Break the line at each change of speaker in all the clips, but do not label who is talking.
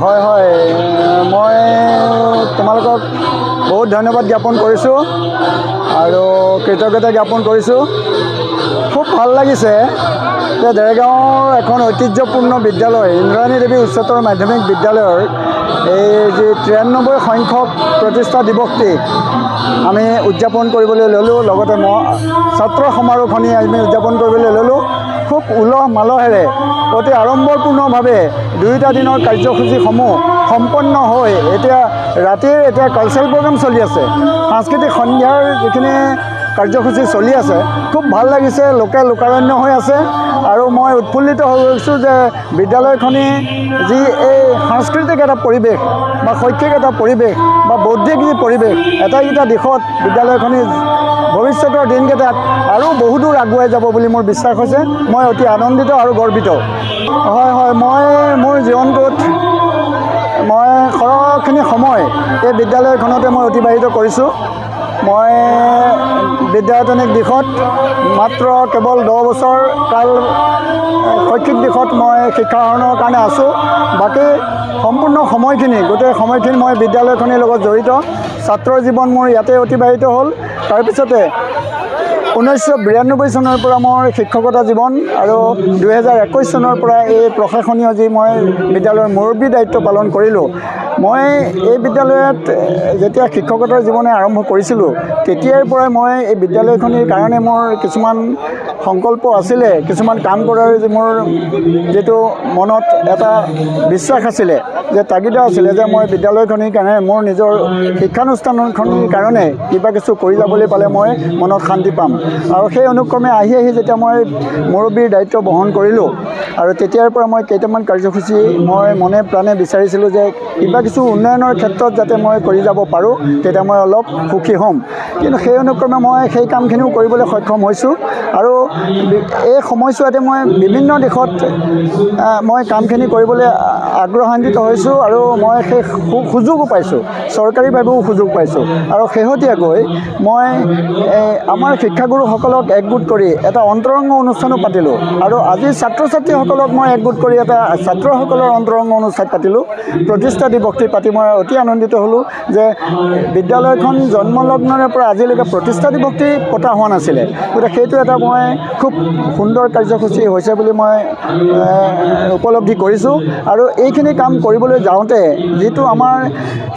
হয় হয় মই তোমালোকক বহুত ধন্যবাদ জ্ঞাপন কৰিছোঁ আৰু কৃতজ্ঞতা জ্ঞাপন কৰিছোঁ। খুব ভাল লাগিছে যে দেৰগাঁৱৰ এখন ঐতিহ্যপূৰ্ণ বিদ্যালয় ইন্দ্ৰাণী দেৱী উচ্চতৰ মাধ্যমিক বিদ্যালয়ৰ এই যি 93 সংখ্যক প্ৰতিষ্ঠা দিৱসটি আমি উদযাপন কৰিবলৈ ল'লোঁ। লগতে ছাত্ৰ সমাৰোহখনি আমি উদযাপন কৰিবলৈ ল'লোঁ। খুব উলহ মালহেৰে অতি আড়ম্বৰপূৰ্ণভাৱে দুয়োটা দিনৰ কাৰ্যসূচীসমূহ সম্পন্ন হৈ এতিয়া ৰাতিৰ কালচাৰেল প্ৰগ্ৰাম চলি আছে। সাংস্কৃতিক সন্ধ্যাৰ যিখিনি কাৰ্যসূচী চলি আছে খুব ভাল লাগিছে। লোকে লোকাৰণ্য হৈ আছে আৰু মই উৎফুল্লিত হৈ গৈছোঁ যে বিদ্যালয়খনি যি এই সাংস্কৃতিক এটা পৰিৱেশ বা শৈক্ষিক এটা পৰিৱেশ বা বৌদ্ধিক যি পৰিৱেশ এটাইকেইটা দিশত বিদ্যালয়খনি ভৱিষ্যতৰ দিনকেইটাত আৰু বহুদূৰ আগুৱাই যাব বুলি মোৰ বিশ্বাস হৈছে। মই অতি আনন্দিত আৰু গৰ্বিত। হয় হয় মই মোৰ জীৱনটোত মই সৰহখিনি সময় এই বিদ্যালয়খনতে মই অতিবাহিত কৰিছোঁ। মই বিদ্যায়তনিক দিশত মাত্ৰ কেৱল 10 বছৰ কাল শৈক্ষিক দিশত মই শিক্ষা আহৰণৰ কাৰণে আছোঁ। বাকী সম্পূৰ্ণ সময়খিনি গোটেই সময়খিনি মই বিদ্যালয়খনিৰ লগত জড়িত। ছাত্ৰৰ জীৱন মোৰ ইয়াতে অতিবাহিত হ'ল। তাৰপিছতে 1992 চনৰ পৰা মোৰ শিক্ষকতা জীৱন আৰু 2021 চনৰ পৰা এই প্ৰশাসনীয় যি মই বিদ্যালয়ৰ মুৰব্বী দায়িত্ব পালন কৰিলোঁ। মই এই বিদ্যালয়ত যেতিয়া শিক্ষকতাৰ জীৱনে আৰম্ভ কৰিছিলোঁ তেতিয়াৰ পৰাই মই এই বিদ্যালয়খনিৰ কাৰণে মোৰ কিছুমান সংকল্প আছিলে, কিছুমান কাম কৰাৰ মোৰ যিটো মনত এটা বিশ্বাস আছিলে, যে তাগিদা আছিলে যে মই বিদ্যালয়খনিৰ কাৰণে মোৰ নিজৰ শিক্ষানুষ্ঠানখনিৰ কাৰণে কিবা কিছু কৰি যাবলৈ পালে মই মনত শান্তি পাম। আৰু সেই অনুক্ৰমে আহি যেতিয়া মই মুৰব্বীৰ দায়িত্ব বহন কৰিলোঁ আৰু তেতিয়াৰ পৰা মই কেইটামান কাৰ্যসূচী মই মনে প্ৰাণে বিচাৰিছিলোঁ যে কিবা কিছু উন্নয়নৰ ক্ষেত্ৰত যাতে মই কৰি যাব পাৰোঁ তেতিয়া মই অলপ সুখী হ'ম। কিন্তু সেই অনুক্ৰমে মই সেই কামখিনিও কৰিবলৈ সক্ষম হৈছোঁ আৰু এই সময়ছোৱাতে মই বিভিন্ন দিশত মই কামখিনি কৰিবলৈ আগ্ৰহান্বিত হৈছোঁ আৰু মই সেই সুযোগো পাইছোঁ, চৰকাৰীভাৱেও সুযোগ পাইছোঁ। আৰু শেহতীয়াকৈ মই আমাৰ শিক্ষাগুৰুসকলক একগোট কৰি এটা অন্তৰংগ অনুষ্ঠানো পাতিলোঁ আৰু আজি ছাত্ৰ ছাত্ৰীসকলক মই একগোট কৰি এটা ছাত্ৰসকলৰ অন্তৰংগ অনুষ্ঠান পাতিলোঁ। প্ৰতিষ্ঠা দিৱসটি পাতি মই অতি আনন্দিত হ'লোঁ যে বিদ্যালয়খন জন্মলগ্নৰে পৰা আজিলৈকে প্ৰতিষ্ঠা দিৱসটি পতা হোৱা নাছিলে। গতিকে সেইটো এটা মই খুব সুন্দৰ কাৰ্যসূচী হৈছে বুলি মই উপলব্ধি কৰিছোঁ। আৰু এইখিনি কাম কৰিবলৈ যাওঁতে যিটো আমাৰ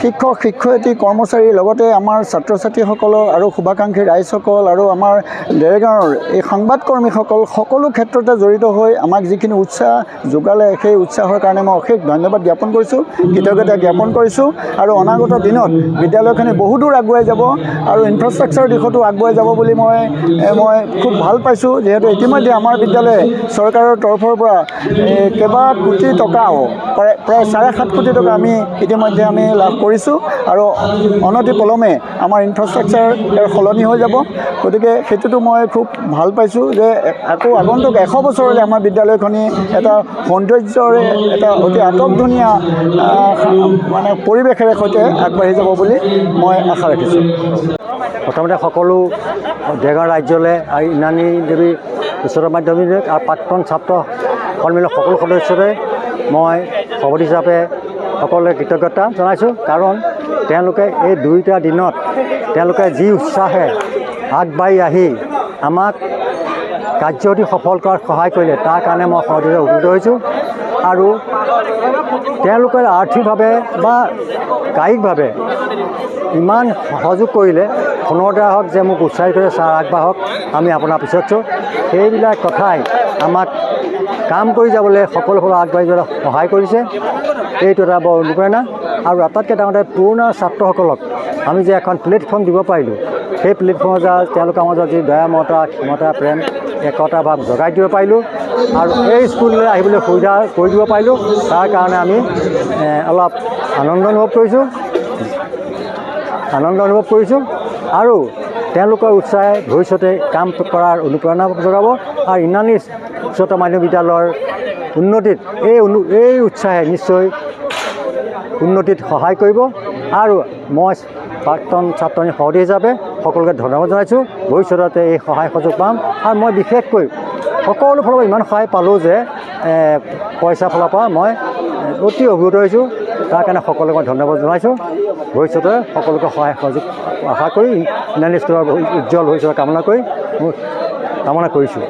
শিক্ষক শিক্ষয়িত্ৰী কৰ্মচাৰীৰ লগতে আমাৰ ছাত্ৰ ছাত্ৰীসকলৰ আৰু শুভাকাংক্ষী ৰাইজসকল আৰু আমাৰ দেৰগাঁৱৰ এই সংবাদকৰ্মীসকল সকলো ক্ষেত্ৰতে জড়িত হৈ আমাক যিখিনি উৎসাহ যোগালে সেই উৎসাহৰ কাৰণে মই অশেষ ধন্যবাদ জ্ঞাপন কৰিছোঁ, কৃতজ্ঞতা জ্ঞাপন কৰিছোঁ। আৰু অনাগত দিনত বিদ্যালয়খনে বহুদূৰ আগুৱাই যাব আৰু ইনফ্ৰাষ্ট্ৰাকচাৰ দিশতো আগুৱাই যাব বুলি মই খুব ভাল পাইছোঁ। যিহেতু ইতিমধ্যে আমাৰ বিদ্যালয়ে চৰকাৰৰ তৰফৰ পৰা কেইবা কোটি টকাও প্ৰায় 7.5 কোটি টকা আমি ইতিমধ্যে লাভ কৰিছোঁ আৰু অনতি পলমে আমাৰ ইনফ্ৰাষ্ট্ৰাকচাৰ সলনি হৈ যাব। গতিকে সেইটোতো মই খুব ভাল পাইছোঁ যে আকৌ আগন্তুক 100 বছৰলৈ আমাৰ বিদ্যালয়খনি এটা সৌন্দৰ্যৰে এটা অতি আটকধুনীয়া মানে পৰিৱেশেৰে সৈতে আগবাঢ়ি যাব বুলি মই আশা ৰাখিছোঁ।
প্ৰথমতে সকলো দেৰগাঁও ৰাজ্যলৈ আৰু ইন্দ্ৰাণী দেৱী উচ্চতৰ মাধ্যমিক আৰু প্ৰাক্তন ছাত্ৰ সন্মিলনৰ সকলো সদস্যৰে মই সভাপতি হিচাপে সকলোৱে কৃতজ্ঞতা জনাইছোঁ। কাৰণ তেওঁলোকে এই দুয়োটা দিনত তেওঁলোকে যি উৎসাহে আগবাঢ়ি আহি আমাক কাৰ্যসূচী সফল কৰাত সহায় কৰিলে তাৰ কাৰণে মই সদস্য উপকৃত হৈছোঁ। আৰু তেওঁলোকে আৰ্থিকভাৱে বা কায়িকভাৱে ইমান সহযোগ কৰিলে ফোনৰ দ্বাৰা হওক যে মোক উৎসাহিত কৰে ছাৰ আগবাঢ়ক, আমি আপোনাৰ পিছত আছোঁ, সেইবিলাক কথাই আমাক কাম কৰি যাবলৈ সকলোফালে আগবাঢ়ি যোৱাত সহায় কৰিছে। এইটো এটা বৰ অনুপ্ৰেৰণা। আৰু আটাইতকৈ ডাঙৰ পুৰণা ছাত্ৰসকলক আমি যে এখন প্লেটফৰ্ম দিব পাৰিলোঁ, সেই প্লেটফৰ্মৰ দ্বাৰা তেওঁলোকৰ মাজত যি দয়া মমতা ক্ষমতা প্ৰেম একতা ভাৱ জগাই দিব পাৰিলোঁ আৰু এই স্কুললৈ আহিবলৈ সুবিধা কৰি দিব পাৰিলোঁ। তাৰ কাৰণে আমি অলপ আনন্দ অনুভৱ কৰিছোঁ আৰু তেওঁলোকৰ উৎসাহে ভৱিষ্যতে কাম কৰাৰ অনুপ্ৰেৰণা যোগাব। আৰু ইন্দ্ৰাণী উচ্চতৰ মাধ্যমিক বিদ্যালয়ৰ উন্নতিত এই উৎসাহে নিশ্চয় উন্নতিত সহায় কৰিব। আৰু মই প্ৰাক্তন ছাত্ৰী সভাপতি হিচাপে সকলোকে ধন্যবাদ জনাইছোঁ। ভৱিষ্যতে এই সহায় সুযোগ পাম। আৰু মই বিশেষকৈ সকলো ফালৰ পৰা ইমান সহায় পালোঁ যে পইচাৰ ফালৰ পৰা মই অতি অভিভূত হৈছোঁ। তাৰ কাৰণে সকলোকে মই ধন্যবাদ জনাইছোঁ। ভৱিষ্যতে সকলোকে সহায় সহযোগ আশা কৰি ইনানী স্কুলৰ উজ্জ্বল ভৱিষ্যত কামনা কৰি মই কামনা কৰিছোঁ।